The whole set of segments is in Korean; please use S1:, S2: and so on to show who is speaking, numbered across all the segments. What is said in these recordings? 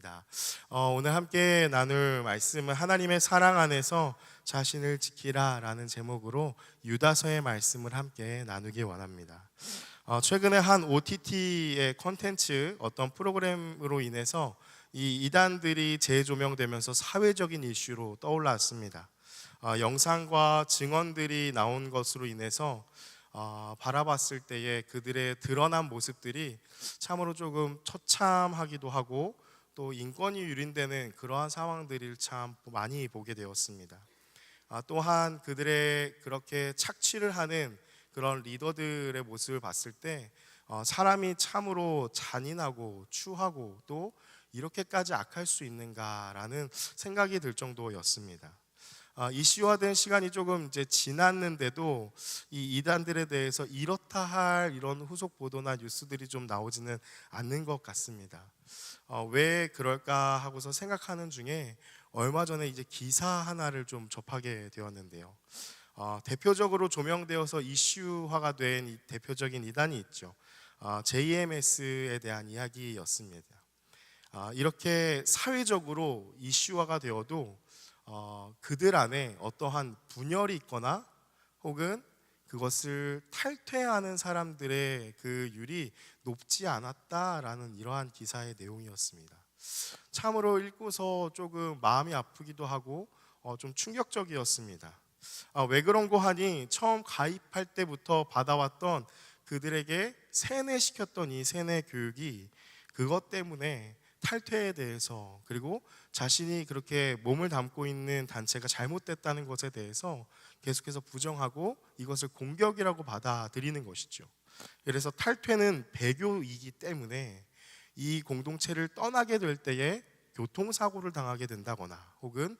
S1: 반갑습니다. 오늘 함께 나눌 말씀은 하나님의 사랑 안에서 자신을 지키라 라는 제목으로 유다서의 말씀을 함께 나누기 원합니다. 최근에 한 OTT의 콘텐츠 어떤 프로그램으로 인해서 이 이단들이 재조명되면서 사회적인 이슈로 떠올랐습니다. 영상과 증언들이 나온 것으로 인해서 바라봤을 때에 그들의 드러난 모습들이 참으로 조금 처참하기도 하고 또 인권이 유린되는 그러한 상황들을 참 많이 보게 되었습니다. 또한 그들의 그렇게 착취를 하는 그런 리더들의 모습을 봤을 때 사람이 참으로 잔인하고 추하고 또 이렇게까지 악할 수 있는가라는 생각이 들 정도였습니다. 이슈화된 시간이 조금 이제 지났는데도 이 이단들에 대해서 이렇다 할 이런 후속 보도나 뉴스들이 좀 나오지는 않는 것 같습니다. 왜 그럴까 하고서 생각하는 중에 얼마 전에 이제 기사 하나를 좀 접하게 되었는데요. 대표적으로 조명되어서 이슈화가 된 이 대표적인 이단이 있죠. JMS에 대한 이야기였습니다. 이렇게 사회적으로 이슈화가 되어도 그들 안에 어떠한 분열이 있거나 혹은 그것을 탈퇴하는 사람들의 그 율이 높지 않았다라는 이러한 기사의 내용이었습니다. 참으로 읽고서 조금 마음이 아프기도 하고 좀 충격적이었습니다. 왜 그런고 하니 처음 가입할 때부터 받아왔던 그들에게 세뇌시켰던 이 세뇌 교육이 그것 때문에 탈퇴에 대해서 그리고 자신이 그렇게 몸을 담고 있는 단체가 잘못됐다는 것에 대해서 계속해서 부정하고 이것을 공격이라고 받아들이는 것이죠. 그래서 탈퇴는 배교이기 때문에 이 공동체를 떠나게 될 때에 교통사고를 당하게 된다거나 혹은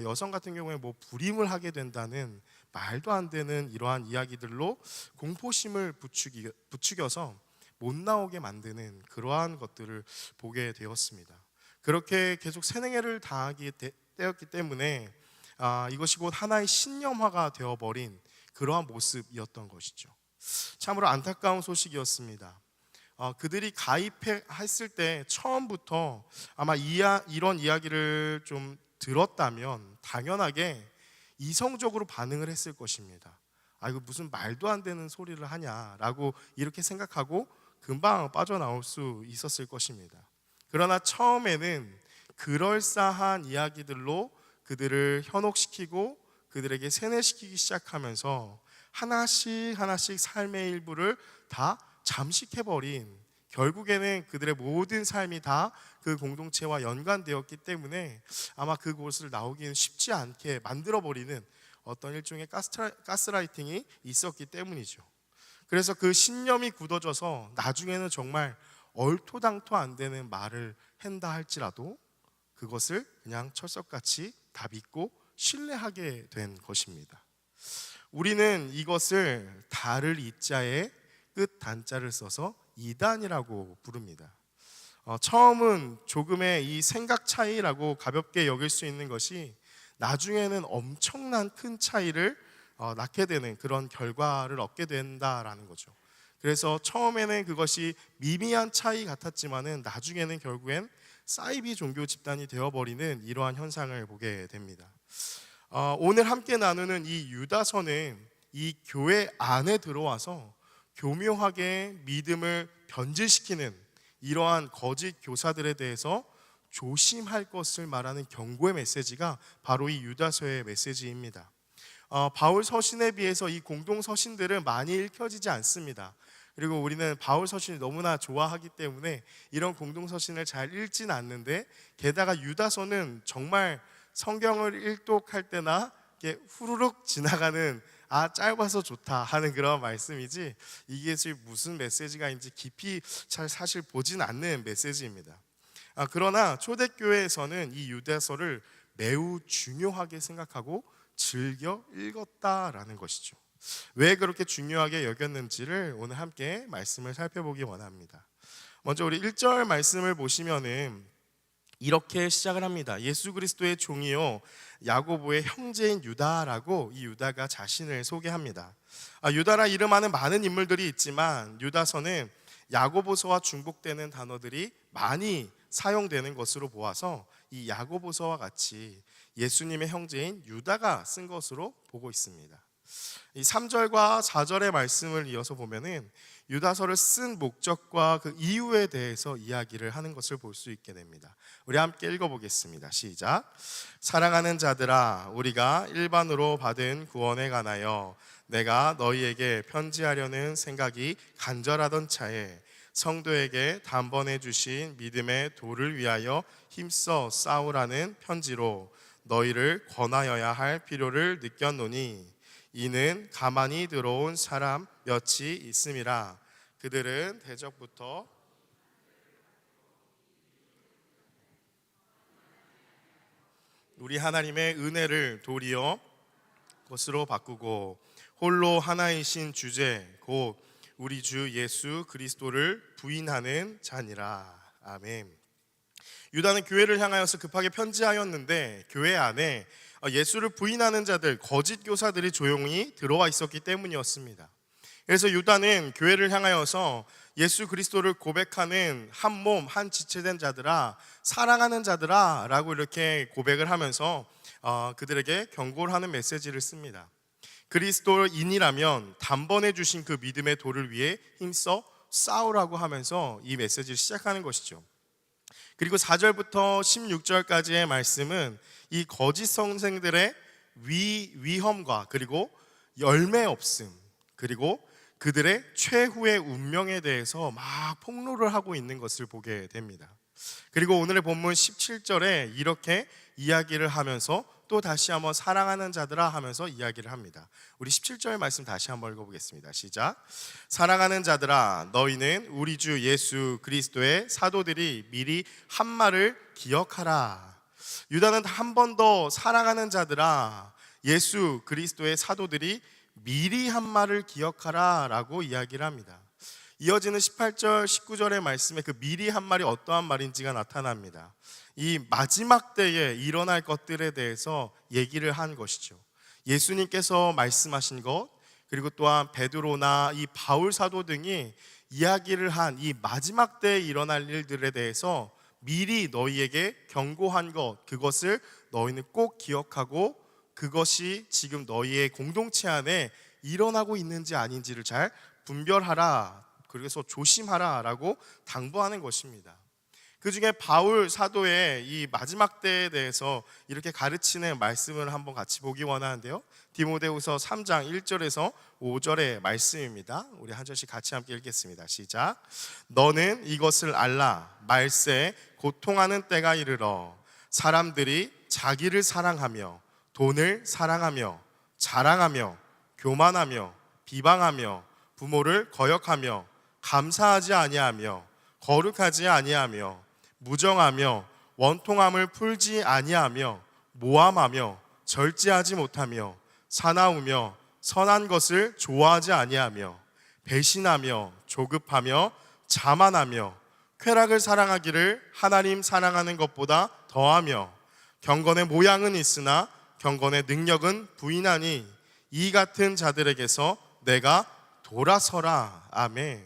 S1: 여성 같은 경우에 뭐 불임을 하게 된다는 말도 안 되는 이러한 이야기들로 공포심을 부추겨서 못 나오게 만드는 그러한 것들을 보게 되었습니다. 그렇게 계속 세뇌를 당하게 되었기 때문에 이것이 곧 하나의 신념화가 되어버린 그러한 모습이었던 것이죠. 참으로 안타까운 소식이었습니다. 그들이 가입했을 때 처음부터 아마 이런 이야기를 좀 들었다면 당연하게 이성적으로 반응을 했을 것입니다. 이거 무슨 말도 안 되는 소리를 하냐라고 이렇게 생각하고 금방 빠져나올 수 있었을 것입니다. 그러나 처음에는 그럴싸한 이야기들로 그들을 현혹시키고 그들에게 세뇌시키기 시작하면서 하나씩 삶의 일부를 다 잠식해버린, 결국에는 그들의 모든 삶이 다 그 공동체와 연관되었기 때문에 아마 그곳을 나오기는 쉽지 않게 만들어버리는 어떤 일종의 가스라이팅이 있었기 때문이죠. 그래서 그 신념이 굳어져서 나중에는 정말 얼토당토 안 되는 말을 한다 할지라도 그것을 그냥 철석같이 다 믿고 신뢰하게 된 것입니다. 우리는 이것을 다를 이자에 끝 단자를 써서 이단이라고 부릅니다. 처음은 조금의 이 생각 차이라고 가볍게 여길 수 있는 것이 나중에는 엄청난 큰 차이를 낳게 되는 그런 결과를 얻게 된다라는 거죠. 그래서 처음에는 그것이 미미한 차이 같았지만은 나중에는 결국엔 사이비 종교 집단이 되어버리는 이러한 현상을 보게 됩니다. 오늘 함께 나누는 이 유다서는 이 교회 안에 들어와서 교묘하게 믿음을 변질시키는 이러한 거짓 교사들에 대해서 조심할 것을 말하는 경고의 메시지가 바로 이 유다서의 메시지입니다. 바울 서신에 비해서 이 공동 서신들은 많이 읽혀지지 않습니다. 그리고 우리는 바울 서신을 너무나 좋아하기 때문에 이런 공동 서신을 잘 읽진 않는데, 게다가 유다서는 정말 성경을 일독할 때나 이렇게 후루룩 지나가는 짧아서 좋다 하는 그런 말씀이지 이게 무슨 메시지가 있는지 깊이 잘 사실 보진 않는 메시지입니다. 그러나 초대교회에서는 이 유다서를 매우 중요하게 생각하고 즐겨 읽었다라는 것이죠. 왜 그렇게 중요하게 여겼는지를 오늘 함께 말씀을 살펴보기 원합니다. 먼저 우리 1절 말씀을 보시면은 이렇게 시작을 합니다. 예수 그리스도의 종이요 야고보의 형제인 유다라고 이 유다가 자신을 소개합니다. 유다라 이름하는 많은 인물들이 있지만 유다서는 야고보서와 중복되는 단어들이 많이 사용되는 것으로 보아서 이 야고보서와 같이 예수님의 형제인 유다가 쓴 것으로 보고 있습니다. 이 3절과 4절의 말씀을 이어서 보면은 유다서를 쓴 목적과 그 이유에 대해서 이야기를 하는 것을 볼 수 있게 됩니다. 우리 함께 읽어보겠습니다. 시작. 사랑하는 자들아, 우리가 일반으로 받은 구원에 관하여 내가 너희에게 편지하려는 생각이 간절하던 차에 성도에게 단번에 주신 믿음의 도를 위하여 힘써 싸우라는 편지로 너희를 권하여야 할 필요를 느꼈노니 이는 가만히 들어온 사람 몇이 있음이라. 그들은 대적부터 우리 하나님의 은혜를 도리어 것으로 바꾸고 홀로 하나이신 주제 곧 우리 주 예수 그리스도를 부인하는 자니라. 아멘. 유다는 교회를 향하여서 급하게 편지하였는데 교회 안에 예수를 부인하는 자들, 거짓 교사들이 조용히 들어와 있었기 때문이었습니다. 그래서 유다는 교회를 향하여서 예수 그리스도를 고백하는 한 몸, 한 지체된 자들아, 사랑하는 자들아 라고 이렇게 고백을 하면서 그들에게 경고를 하는 메시지를 씁니다. 그리스도인이라면 단번에 주신 그 믿음의 도를 위해 힘써 싸우라고 하면서 이 메시지를 시작하는 것이죠. 그리고 4절부터 16절까지의 말씀은 이 거짓 선생들의 위험과 그리고 열매 없음, 그리고 그들의 최후의 운명에 대해서 막 폭로를 하고 있는 것을 보게 됩니다. 그리고 오늘의 본문 17절에 이렇게 이야기를 하면서 또 다시 한번 사랑하는 자들아 하면서 이야기를 합니다. 우리 17절 말씀 다시 한번 읽어보겠습니다. 시작. 사랑하는 자들아, 너희는 우리 주 예수 그리스도의 사도들이 미리 한 말을 기억하라. 유다는 한 번 더 사랑하는 자들아, 예수 그리스도의 사도들이 미리 한 말을 기억하라 라고 이야기를 합니다. 이어지는 18절 19절의 말씀에 그 미리 한 말이 어떠한 말인지가 나타납니다. 이 마지막 때에 일어날 것들에 대해서 얘기를 한 것이죠. 예수님께서 말씀하신 것, 그리고 또한 베드로나 이 바울 사도 등이 이야기를 한 이 마지막 때에 일어날 일들에 대해서 미리 너희에게 경고한 것, 그것을 너희는 꼭 기억하고 그것이 지금 너희의 공동체 안에 일어나고 있는지 아닌지를 잘 분별하라, 그래서 조심하라 라고 당부하는 것입니다. 그 중에 바울 사도의 이 마지막 때에 대해서 이렇게 가르치는 말씀을 한번 같이 보기 원하는데요. 디모데후서 3장 1절에서 5절의 말씀입니다. 우리 한 절씩 같이 함께 읽겠습니다. 시작. 너는 이것을 알라. 말세 고통하는 때가 이르러 사람들이 자기를 사랑하며 돈을 사랑하며 자랑하며 교만하며 비방하며 부모를 거역하며 감사하지 아니하며 거룩하지 아니하며 무정하며 원통함을 풀지 아니하며 모함하며 절제하지 못하며 사나우며 선한 것을 좋아하지 아니하며 배신하며 조급하며 자만하며 쾌락을 사랑하기를 하나님 사랑하는 것보다 더하며 경건의 모양은 있으나 경건의 능력은 부인하니 이 같은 자들에게서 내가 돌아서라. 아멘.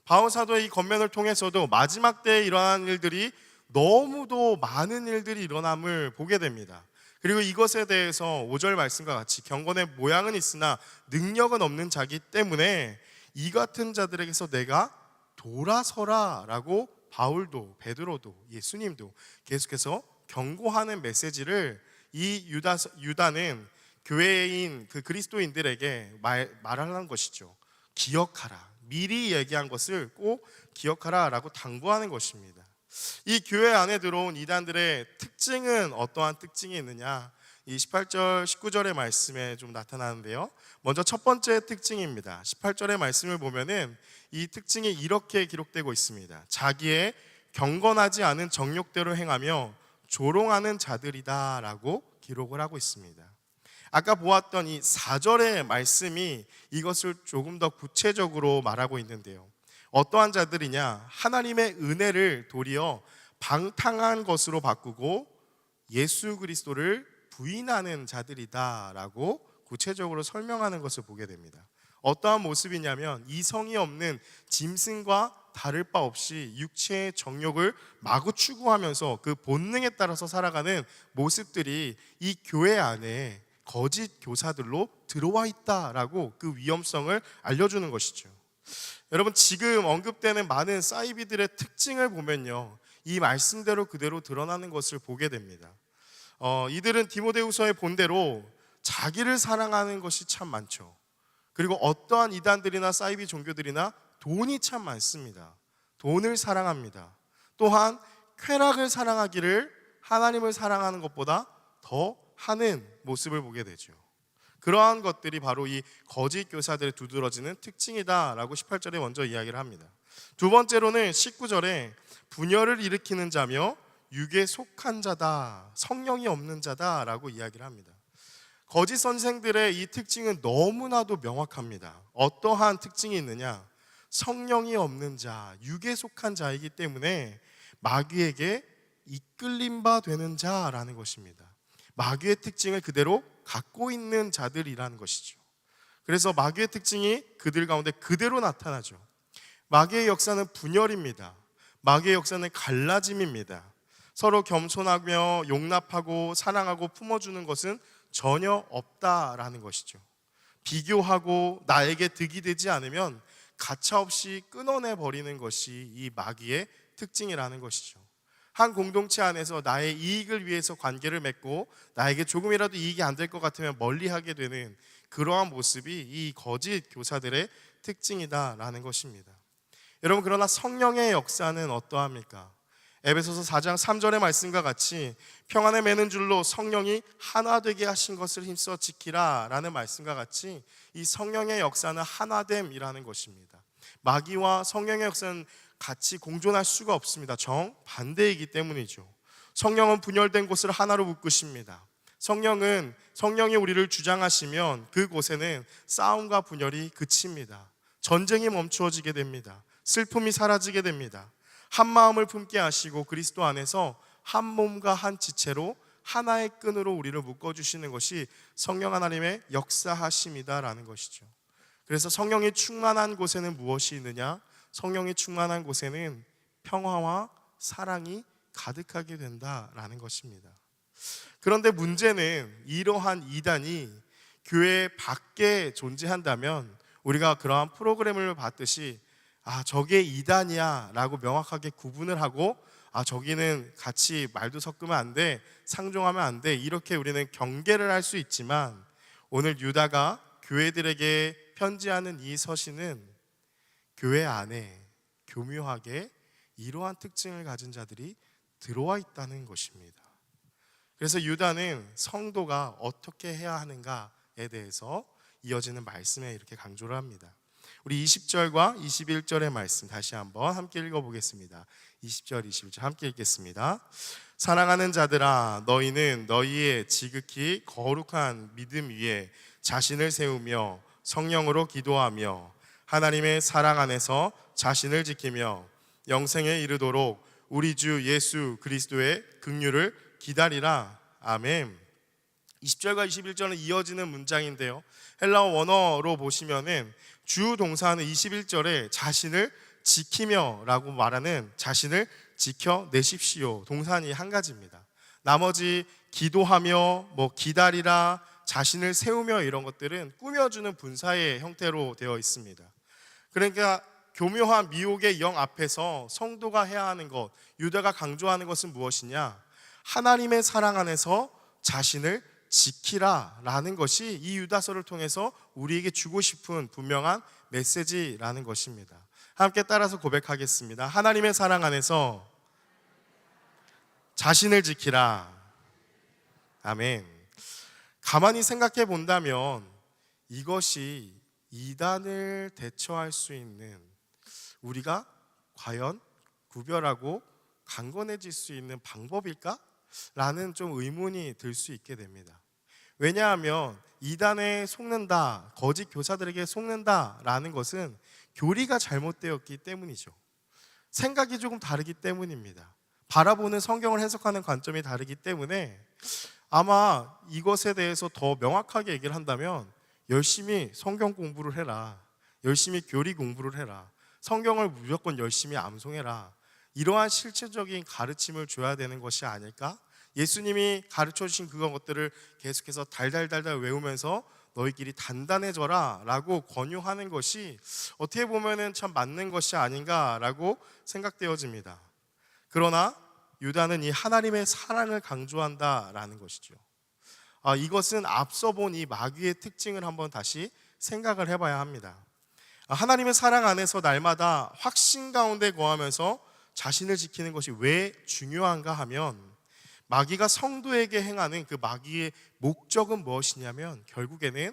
S1: 바울 사도의 이 권면을 통해서도 마지막 때에 일어난 일들이 너무도 많은 일들이 일어남을 보게 됩니다. 그리고 이것에 대해서 5절 말씀과 같이 경건의 모양은 있으나 능력은 없는 자기 때문에 이 같은 자들에게서 내가 돌아서라 라고 바울도 베드로도 예수님도 계속해서 경고하는 메시지를 이 유다는 교회인 그 그리스도인들에게 말하는 것이죠. 기억하라. 미리 얘기한 것을 꼭 기억하라 라고 당부하는 것입니다. 이 교회 안에 들어온 이단들의 특징은 어떠한 특징이 있느냐, 이 18절 19절의 말씀에 좀 나타나는데요. 먼저 첫 번째 특징입니다. 18절의 말씀을 보면은 이 특징이 이렇게 기록되고 있습니다. 자기의 경건하지 않은 정욕대로 행하며 조롱하는 자들이다 라고 기록을 하고 있습니다. 아까 보았던 이 4절의 말씀이 이것을 조금 더 구체적으로 말하고 있는데요. 어떠한 자들이냐? 하나님의 은혜를 도리어 방탕한 것으로 바꾸고 예수 그리스도를 부인하는 자들이다 라고 구체적으로 설명하는 것을 보게 됩니다. 어떠한 모습이냐면 이성이 없는 짐승과 다를 바 없이 육체의 정욕을 마구 추구하면서 그 본능에 따라서 살아가는 모습들이 이 교회 안에 거짓 교사들로 들어와 있다라고 그 위험성을 알려주는 것이죠. 여러분, 지금 언급되는 많은 사이비들의 특징을 보면요, 이 말씀대로 그대로 드러나는 것을 보게 됩니다. 이들은 디모데후서의 본대로 자기를 사랑하는 것이 참 많죠. 그리고 어떠한 이단들이나 사이비 종교들이나 돈이 참 많습니다. 돈을 사랑합니다. 또한 쾌락을 사랑하기를 하나님을 사랑하는 것보다 더 하는 모습을 보게 되죠. 그러한 것들이 바로 이 거짓 교사들의 두드러지는 특징이다라고 18절에 먼저 이야기를 합니다. 두 번째로는 19절에 분열을 일으키는 자며 육에 속한 자다, 성령이 없는 자다라고 이야기를 합니다. 거짓 선생들의 이 특징은 너무나도 명확합니다. 어떠한 특징이 있느냐? 성령이 없는 자, 육에 속한 자이기 때문에 마귀에게 이끌림 바 되는 자라는 것입니다. 마귀의 특징을 그대로 갖고 있는 자들이라는 것이죠. 그래서 마귀의 특징이 그들 가운데 그대로 나타나죠. 마귀의 역사는 분열입니다. 마귀의 역사는 갈라짐입니다. 서로 겸손하며 용납하고 사랑하고 품어주는 것은 전혀 없다라는 것이죠. 비교하고 나에게 득이 되지 않으면 가차없이 끊어내 버리는 것이 이 마귀의 특징이라는 것이죠. 한 공동체 안에서 나의 이익을 위해서 관계를 맺고 나에게 조금이라도 이익이 안 될 것 같으면 멀리하게 되는 그러한 모습이 이 거짓 교사들의 특징이다라는 것입니다. 여러분, 그러나 성령의 역사는 어떠합니까? 에베소서 4장 3절의 말씀과 같이 평안에 매는 줄로 성령이 하나 되게 하신 것을 힘써 지키라 라는 말씀과 같이 이 성령의 역사는 하나됨이라는 것입니다. 마귀와 성령의 역사는 같이 공존할 수가 없습니다. 정반대이기 때문이죠. 성령은 분열된 곳을 하나로 묶으십니다. 성령이 우리를 주장하시면 그곳에는 싸움과 분열이 그칩니다. 전쟁이 멈추어지게 됩니다. 슬픔이 사라지게 됩니다. 한 마음을 품게 하시고 그리스도 안에서 한 몸과 한 지체로 하나의 끈으로 우리를 묶어주시는 것이 성령 하나님의 역사하심이다라는 것이죠. 그래서 성령이 충만한 곳에는 무엇이 있느냐? 성령이 충만한 곳에는 평화와 사랑이 가득하게 된다라는 것입니다. 그런데 문제는 이러한 이단이 교회 밖에 존재한다면 우리가 그러한 프로그램을 봤듯이 저게 이단이야 라고 명확하게 구분을 하고 저기는 같이 말도 섞으면 안 돼, 상종하면 안 돼, 이렇게 우리는 경계를 할 수 있지만 오늘 유다가 교회들에게 편지하는 이 서신은 교회 안에 교묘하게 이러한 특징을 가진 자들이 들어와 있다는 것입니다. 그래서 유다는 성도가 어떻게 해야 하는가에 대해서 이어지는 말씀에 이렇게 강조를 합니다. 우리 20절과 21절의 말씀 다시 한번 함께 읽어보겠습니다. 20절, 21절 함께 읽겠습니다. 사랑하는 자들아, 너희는 너희의 지극히 거룩한 믿음 위에 자신을 세우며 성령으로 기도하며 하나님의 사랑 안에서 자신을 지키며 영생에 이르도록 우리 주 예수 그리스도의 긍휼을 기다리라. 아멘. 20절과 21절은 이어지는 문장인데요, 헬라어 원어로 보시면은 주 동사는 21절에 자신을 지키며 라고 말하는 자신을 지켜내십시오 동사는 한 가지입니다. 나머지 기도하며 기다리라, 자신을 세우며 이런 것들은 꾸며주는 분사의 형태로 되어 있습니다. 그러니까 교묘한 미혹의 영 앞에서 성도가 해야 하는 것, 유다가 강조하는 것은 무엇이냐? 하나님의 사랑 안에서 자신을 지키라 라는 것이 이 유다서를 통해서 우리에게 주고 싶은 분명한 메시지라는 것입니다. 함께 따라서 고백하겠습니다. 하나님의 사랑 안에서 자신을 지키라. 아멘. 가만히 생각해 본다면 이것이 이단을 대처할 수 있는, 우리가 과연 구별하고 강건해질 수 있는 방법일까? 라는 좀 의문이 들 수 있게 됩니다. 왜냐하면 이단에 속는다, 거짓 교사들에게 속는다 라는 것은 교리가 잘못되었기 때문이죠. 생각이 조금 다르기 때문입니다. 바라보는 성경을 해석하는 관점이 다르기 때문에 아마 이것에 대해서 더 명확하게 얘기를 한다면 열심히 성경 공부를 해라, 열심히 교리 공부를 해라, 성경을 무조건 열심히 암송해라, 이러한 실체적인 가르침을 줘야 되는 것이 아닐까? 예수님이 가르쳐 주신 그런 것들을 계속해서 달달달달 외우면서 너희끼리 단단해져라 라고 권유하는 것이 어떻게 보면은 참 맞는 것이 아닌가라고 생각되어집니다. 그러나 유다는 이 하나님의 사랑을 강조한다라는 것이죠. 이것은 앞서 본 이 마귀의 특징을 한번 다시 생각을 해봐야 합니다. 하나님의 사랑 안에서 날마다 확신 가운데 거하면서 자신을 지키는 것이 왜 중요한가 하면, 마귀가 성도에게 행하는 그 마귀의 목적은 무엇이냐면 결국에는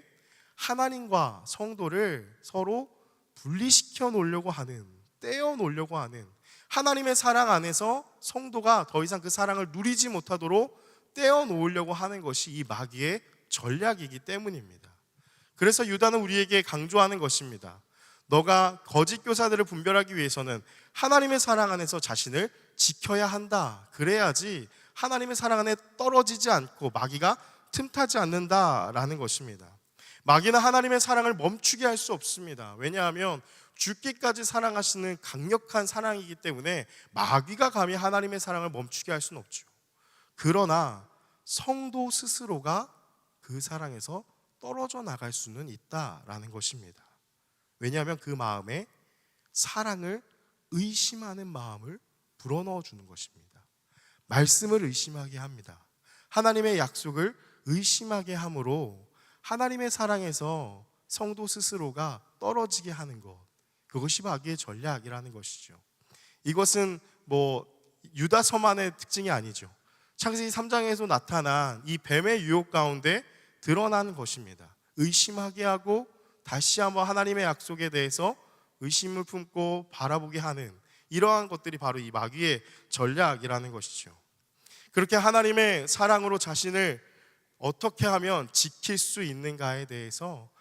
S1: 하나님과 성도를 서로 분리시켜 놓으려고 하는, 떼어 놓으려고 하는, 하나님의 사랑 안에서 성도가 더 이상 그 사랑을 누리지 못하도록 떼어 놓으려고 하는 것이 이 마귀의 전략이기 때문입니다. 그래서 유다는 우리에게 강조하는 것입니다. 너가 거짓 교사들을 분별하기 위해서는 하나님의 사랑 안에서 자신을 지켜야 한다. 그래야지 하나님의 사랑 안에 떨어지지 않고 마귀가 틈타지 않는다라는 것입니다. 마귀는 하나님의 사랑을 멈추게 할 수 없습니다. 왜냐하면 죽기까지 사랑하시는 강력한 사랑이기 때문에 마귀가 감히 하나님의 사랑을 멈추게 할 수는 없죠. 그러나 성도 스스로가 그 사랑에서 떨어져 나갈 수는 있다라는 것입니다. 왜냐하면 그 마음에 사랑을 의심하는 마음을 불어넣어 주는 것입니다. 말씀을 의심하게 합니다. 하나님의 약속을 의심하게 함으로 하나님의 사랑에서 성도 스스로가 떨어지게 하는 것, 그것이 마귀의 전략이라는 것이죠. 이것은 유다서만의 특징이 아니죠. 창세기 3장에서 나타난 이 뱀의 유혹 가운데 드러나는 것입니다. 의심하게 하고 다시 한번 하나님의 약속에 대해서 의심을 품고 바라보게 하는 이러한 것들이 바로 이 마귀의 전략이라는 것이죠. 그렇게 하나님의 사랑으로 자신을 어떻게 하면 지킬 수 있는가에 대해서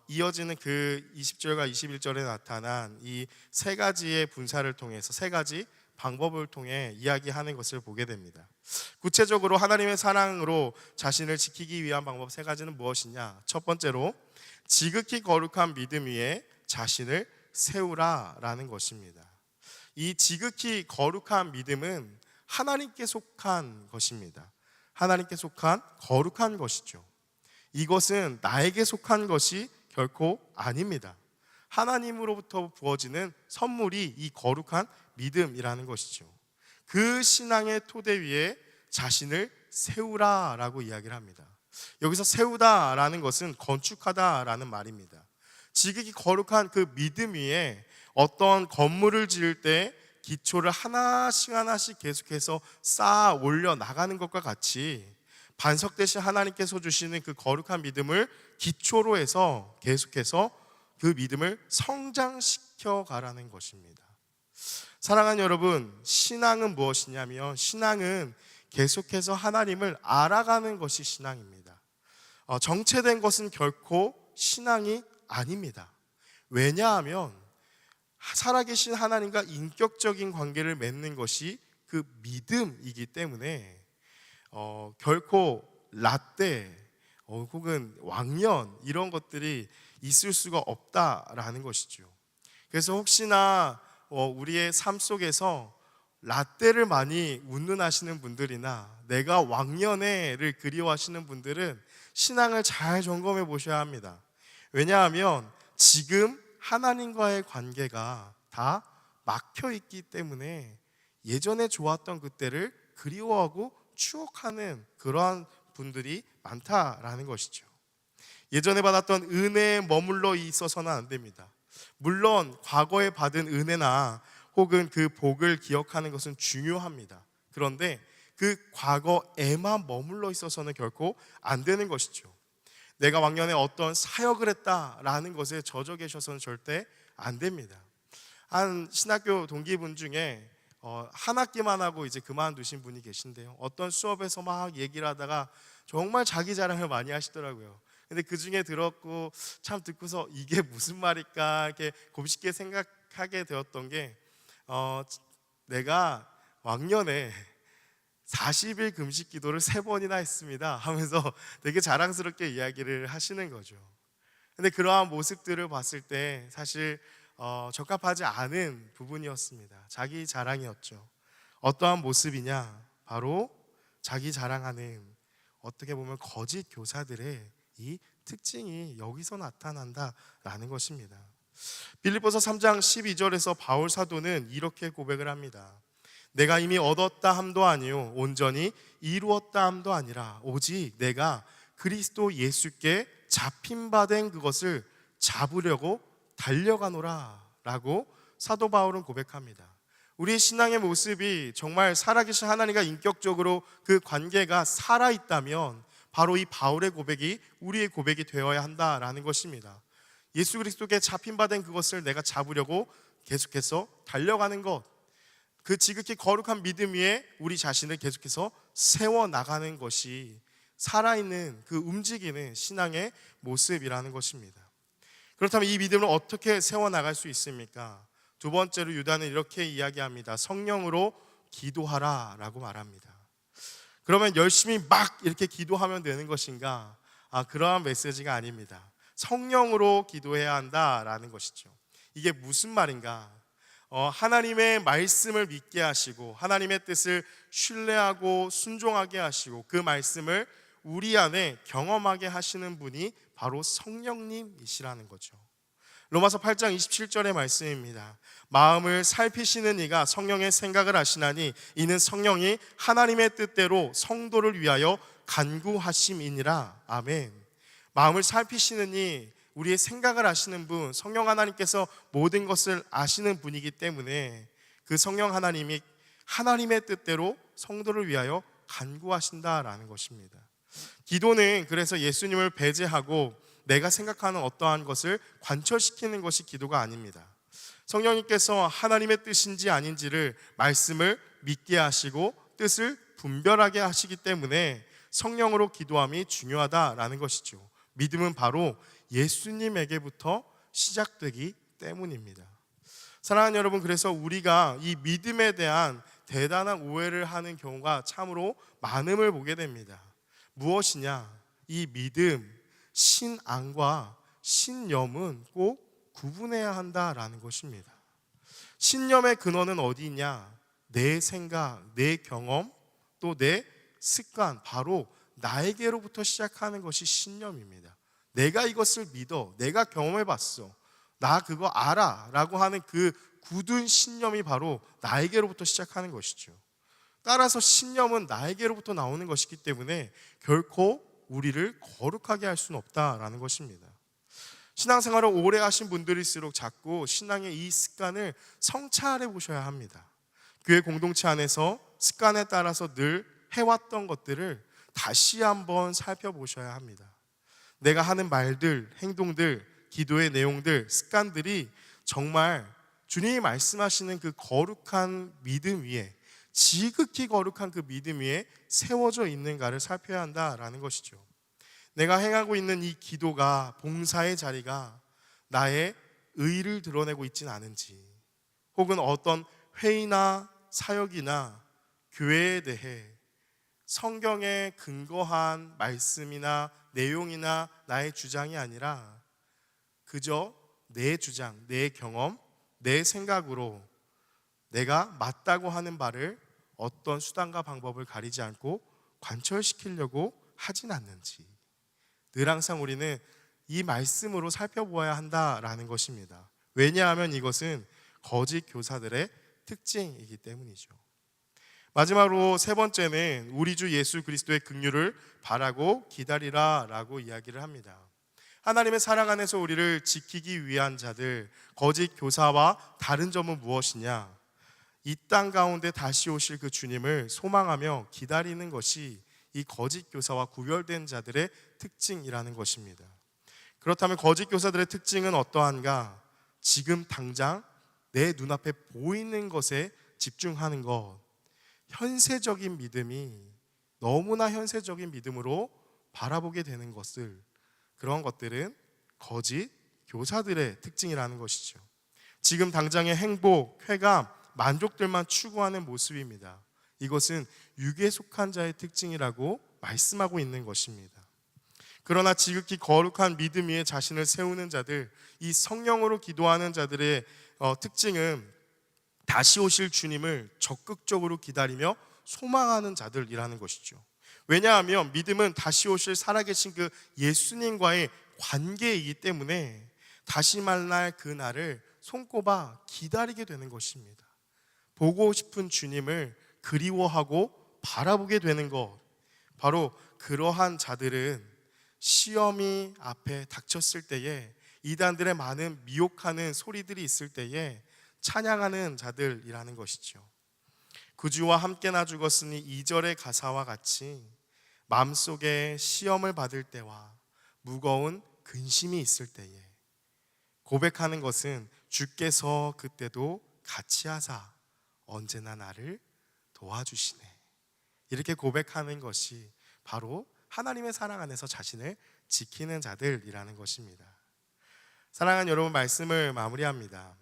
S1: 이어지는 그 20절과 21절에 나타난 이 세 가지의 분사를 통해서, 세 가지 방법을 통해 이야기하는 것을 보게 됩니다. 구체적으로 하나님의 사랑으로 자신을 지키기 위한 방법 세 가지는 무엇이냐? 첫 번째로 지극히 거룩한 믿음 위에 자신을 세우라라는 것입니다. 이 지극히 거룩한 믿음은 하나님께 속한 것입니다. 하나님께 속한 거룩한 것이죠. 이것은 나에게 속한 것이 결코 아닙니다. 하나님으로부터 부어지는 선물이 이 거룩한 믿음이라는 것이죠. 그 신앙의 토대 위에 자신을 세우라라고 이야기를 합니다. 여기서 세우다라는 것은 건축하다라는 말입니다. 지극히 거룩한 그 믿음 위에 어떤 건물을 지을 때 기초를 하나씩 계속해서 쌓아 올려 나가는 것과 같이 반석 대신 하나님께서 주시는 그 거룩한 믿음을 기초로 해서 계속해서 그 믿음을 성장시켜 가라는 것입니다. 사랑하는 여러분, 신앙은 무엇이냐면 신앙은 계속해서 하나님을 알아가는 것이 신앙입니다. 정체된 것은 결코 신앙이 아닙니다. 왜냐하면 살아계신 하나님과 인격적인 관계를 맺는 것이 그 믿음이기 때문에 결코 라떼 혹은 왕년 이런 것들이 있을 수가 없다라는 것이죠. 그래서 혹시나 우리의 삶 속에서 라떼를 많이 운운하시는 분들이나 내가 왕년에를 그리워하시는 분들은 신앙을 잘 점검해 보셔야 합니다. 왜냐하면 지금 하나님과의 관계가 다 막혀 있기 때문에 예전에 좋았던 그때를 그리워하고 추억하는 그러한 분들이 많다라는 것이죠. 예전에 받았던 은혜에 머물러 있어서는 안 됩니다. 물론 과거에 받은 은혜나 혹은 그 복을 기억하는 것은 중요합니다. 그런데 그 과거에만 머물러 있어서는 결코 안 되는 것이죠. 내가 왕년에 어떤 사역을 했다라는 것에 젖어 계셔서는 절대 안 됩니다. 한 신학교 동기분 중에 한 학기만 하고 이제 그만두신 분이 계신데요. 어떤 수업에서 막 얘기를 하다가 정말 자기 자랑을 많이 하시더라고요. 근데 그 중에 들었고 참 듣고서 이게 무슨 말일까 이렇게 곱씹게 생각하게 되었던 게 내가 왕년에 40일 금식 기도를 3번이나 했습니다 하면서 되게 자랑스럽게 이야기를 하시는 거죠. 근데 그러한 모습들을 봤을 때 사실 적합하지 않은 부분이었습니다. 자기 자랑이었죠. 어떠한 모습이냐? 바로 자기 자랑하는, 어떻게 보면 거짓 교사들의 이 특징이 여기서 나타난다라는 것입니다. 빌립보서 3장 12절에서 바울 사도는 이렇게 고백을 합니다. 내가 이미 얻었다 함도 아니요 온전히 이루었다 함도 아니라 오직 내가 그리스도 예수께 잡힌 바 된 그것을 잡으려고 달려가노라 라고 사도 바울은 고백합니다. 우리의 신앙의 모습이 정말 살아계신 하나님과 인격적으로 그 관계가 살아있다면 바로 이 바울의 고백이 우리의 고백이 되어야 한다라는 것입니다. 예수 그리스도께 잡힌 바 된 그것을 내가 잡으려고 계속해서 달려가는 것, 그 지극히 거룩한 믿음 위에 우리 자신을 계속해서 세워나가는 것이 살아있는 그 움직이는 신앙의 모습이라는 것입니다. 그렇다면 이 믿음을 어떻게 세워나갈 수 있습니까? 두 번째로 유다는 이렇게 이야기합니다. 성령으로 기도하라 라고 말합니다. 그러면 열심히 막 이렇게 기도하면 되는 것인가? 그러한 메시지가 아닙니다. 성령으로 기도해야 한다라는 것이죠. 이게 무슨 말인가? 하나님의 말씀을 믿게 하시고 하나님의 뜻을 신뢰하고 순종하게 하시고 그 말씀을 우리 안에 경험하게 하시는 분이 바로 성령님이시라는 거죠. 로마서 8장 27절의 말씀입니다. 마음을 살피시는 이가 성령의 생각을 아시나니 이는 성령이 하나님의 뜻대로 성도를 위하여 간구하심이니라. 아멘. 마음을 살피시는 이, 우리의 생각을 아시는 분, 성령 하나님께서 모든 것을 아시는 분이기 때문에 그 성령 하나님이 하나님의 뜻대로 성도를 위하여 간구하신다라는 것입니다. 기도는 그래서 예수님을 배제하고 내가 생각하는 어떠한 것을 관철시키는 것이 기도가 아닙니다. 성령님께서 하나님의 뜻인지 아닌지를 말씀을 믿게 하시고 뜻을 분별하게 하시기 때문에 성령으로 기도함이 중요하다라는 것이죠. 믿음은 바로 예수님에게부터 시작되기 때문입니다. 사랑하는 여러분, 그래서 우리가 이 믿음에 대한 대단한 오해를 하는 경우가 참으로 많음을 보게 됩니다. 무엇이냐? 이 믿음, 신앙과 신념은 꼭 구분해야 한다라는 것입니다. 신념의 근원은 어디 있냐? 내 생각, 내 경험, 또 내 습관, 바로 나에게로부터 시작하는 것이 신념입니다. 내가 이것을 믿어, 내가 경험해봤어, 나 그거 알아 라고 하는 그 굳은 신념이 바로 나에게로부터 시작하는 것이죠. 따라서 신념은 나에게로부터 나오는 것이기 때문에 결코 우리를 거룩하게 할 수는 없다라는 것입니다. 신앙생활을 오래 하신 분들일수록 자꾸 신앙의 이 습관을 성찰해 보셔야 합니다. 교회 공동체 안에서 습관에 따라서 늘 해왔던 것들을 다시 한번 살펴보셔야 합니다. 내가 하는 말들, 행동들, 기도의 내용들, 습관들이 정말 주님이 말씀하시는 그 거룩한 믿음 위에, 지극히 거룩한 그 믿음 위에 세워져 있는가를 살펴야 한다라는 것이죠. 내가 행하고 있는 이 기도가, 봉사의 자리가 나의 의를 드러내고 있지는 않은지, 혹은 어떤 회의나 사역이나 교회에 대해 성경에 근거한 말씀이나 내용이나 나의 주장이 아니라 그저 내 주장, 내 경험, 내 생각으로 내가 맞다고 하는 바를 어떤 수단과 방법을 가리지 않고 관철시키려고 하진 않는지, 늘 항상 우리는 이 말씀으로 살펴보아야 한다라는 것입니다. 왜냐하면 이것은 거짓 교사들의 특징이기 때문이죠. 마지막으로 세 번째는 우리 주 예수 그리스도의 긍휼을 바라고 기다리라 라고 이야기를 합니다. 하나님의 사랑 안에서 우리를 지키기 위한 자들, 거짓 교사와 다른 점은 무엇이냐? 이 땅 가운데 다시 오실 그 주님을 소망하며 기다리는 것이 이 거짓 교사와 구별된 자들의 특징이라는 것입니다. 그렇다면 거짓 교사들의 특징은 어떠한가? 지금 당장 내 눈앞에 보이는 것에 집중하는 것, 현세적인 믿음이 너무나 현세적인 믿음으로 바라보게 되는 것을, 그런 것들은 거짓 교사들의 특징이라는 것이죠. 지금 당장의 행복, 쾌감, 만족들만 추구하는 모습입니다. 이것은 육에 속한 자의 특징이라고 말씀하고 있는 것입니다. 그러나 지극히 거룩한 믿음 위에 자신을 세우는 자들, 이 성령으로 기도하는 자들의 특징은 다시 오실 주님을 적극적으로 기다리며 소망하는 자들이라는 것이죠. 왜냐하면 믿음은 다시 오실 살아계신 그 예수님과의 관계이기 때문에 다시 만날 그 날을 손꼽아 기다리게 되는 것입니다. 보고 싶은 주님을 그리워하고 바라보게 되는 것, 바로 그러한 자들은 시험이 앞에 닥쳤을 때에, 이단들의 많은 미혹하는 소리들이 있을 때에 찬양하는 자들이라는 것이죠. 구주와 함께나 죽었으니 2절의 가사와 같이 마음속에 시험을 받을 때와 무거운 근심이 있을 때에 고백하는 것은 주께서 그때도 같이 하사 언제나 나를 도와주시네, 이렇게 고백하는 것이 바로 하나님의 사랑 안에서 자신을 지키는 자들이라는 것입니다. 사랑하는 여러분, 말씀을 마무리합니다.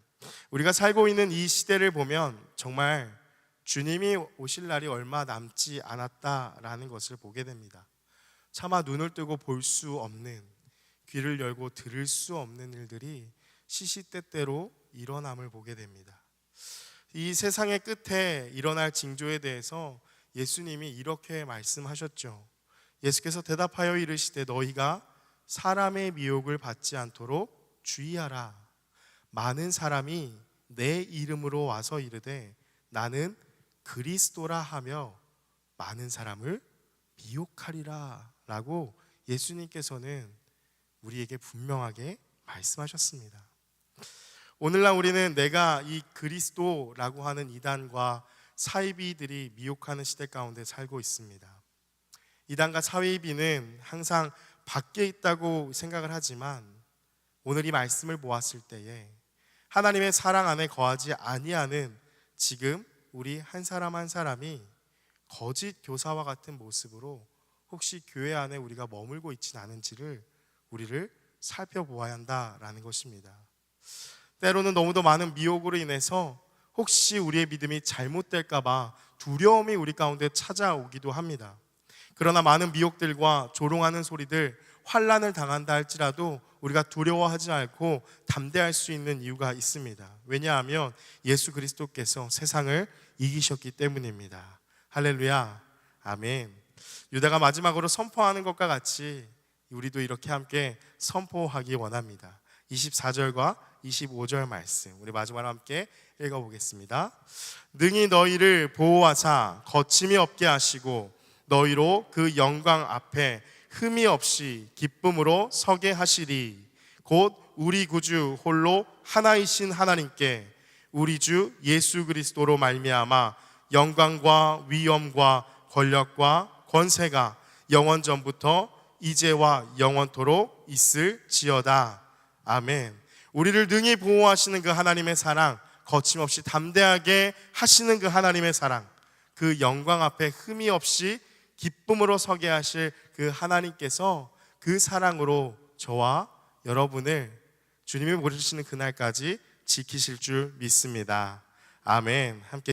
S1: 우리가 살고 있는 이 시대를 보면 정말 주님이 오실 날이 얼마 남지 않았다라는 것을 보게 됩니다. 차마 눈을 뜨고 볼 수 없는, 귀를 열고 들을 수 없는 일들이 시시때때로 일어남을 보게 됩니다. 이 세상의 끝에 일어날 징조에 대해서 예수님이 이렇게 말씀하셨죠. 예수께서 대답하여 이르시되 너희가 사람의 미혹을 받지 않도록 주의하라. 많은 사람이 내 이름으로 와서 이르되 나는 그리스도라 하며 많은 사람을 미혹하리라 라고 예수님께서는 우리에게 분명하게 말씀하셨습니다. 오늘날 우리는 내가 이 그리스도라고 하는 이단과 사이비들이 미혹하는 시대 가운데 살고 있습니다. 이단과 사이비는 항상 밖에 있다고 생각을 하지만 오늘 이 말씀을 보았을 때에 하나님의 사랑 안에 거하지 아니하는 지금 우리 한 사람 한 사람이 거짓 교사와 같은 모습으로 혹시 교회 안에 우리가 머물고 있지는 않은지를 우리를 살펴보아야 한다라는 것입니다. 때로는 너무도 많은 미혹으로 인해서 혹시 우리의 믿음이 잘못될까 봐 두려움이 우리 가운데 찾아오기도 합니다. 그러나 많은 미혹들과 조롱하는 소리들, 환난을 당한다 할지라도 우리가 두려워하지 않고 담대할 수 있는 이유가 있습니다. 왜냐하면 예수 그리스도께서 세상을 이기셨기 때문입니다. 할렐루야, 아멘. 유다가 마지막으로 선포하는 것과 같이 우리도 이렇게 함께 선포하기 원합니다. 24절과 25절 말씀 우리 마지막으로 함께 읽어보겠습니다. 능히 너희를 보호하사 거침이 없게 하시고 너희로 그 영광 앞에 흠이 없이 기쁨으로 서게 하시리. 곧 우리 구주 홀로 하나이신 하나님께 우리 주 예수 그리스도로 말미암아 영광과 위엄과 권력과 권세가 영원 전부터 이제와 영원토록 있을지어다. 아멘. 우리를 능히 보호하시는 그 하나님의 사랑, 거침없이 담대하게 하시는 그 하나님의 사랑, 그 영광 앞에 흠이 없이 기쁨으로 서게 하실 그 하나님께서 그 사랑으로 저와 여러분을 주님이 부르시는 그날까지 지키실 줄 믿습니다. 아멘. 함께